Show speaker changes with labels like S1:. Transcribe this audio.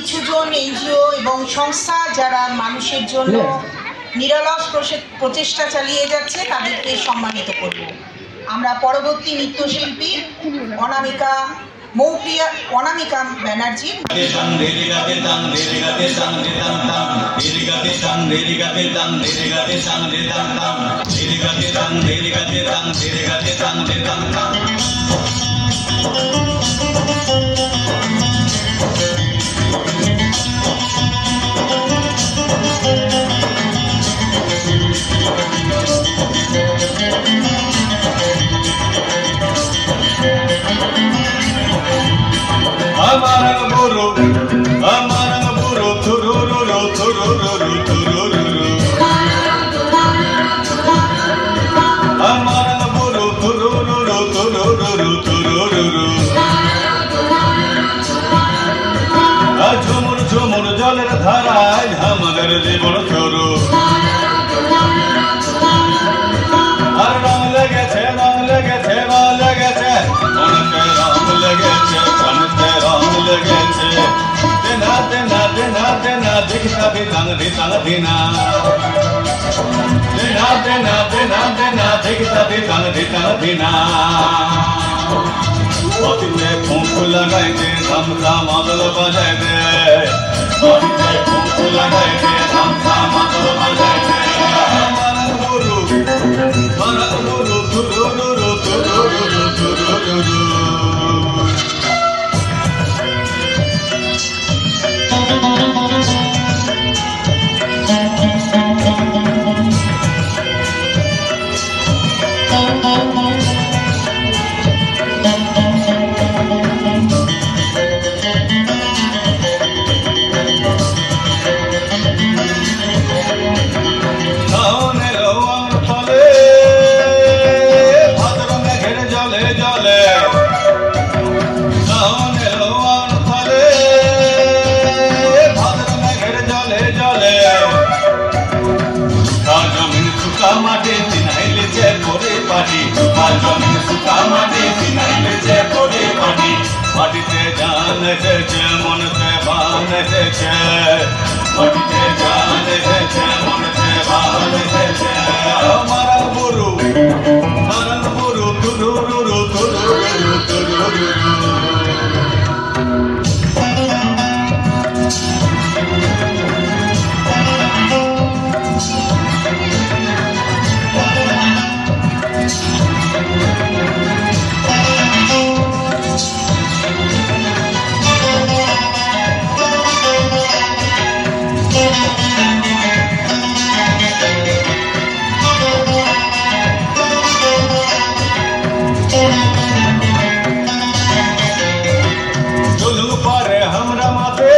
S1: কিছুজন এনজিও এবং সংস্থা যারা মানুষের জন্য নিরলস প্রচেষ্টা চালিয়ে যাচ্ছে তাদেরকে সম্মানিত করব। আমরা পরবর্তী নৃত্যশিল্পী অনামিকা Banerjee
S2: Amarang buru turururu turururu turururu. Amarang buru turururu turururu turururu. Ajumur jumur joler dharay amader jibon choro. Ar rang legeche onte rang legeche onte rang legeche dena dena dena dena dikhta bidang dina dena dena dena dena dikhta bidang dina बातीते फूंक लगाए दे धम सा मादल बजाए दे बातीते फूंक लगाए दे धम सा मादल बजाए दे मारन गुरु तुरुरुरु तुरुरुरु तुरुरुरु माटे सिनाइले जे कोरे पाटी जमीन सुका माटे सिनाइले जे कोरे पाटी माटीते जान से मन से बान से माटीते जान से मन से बान से मारन गुरु तुरुरुरु तुरुरुरु तुरुरुरु हमरा माथे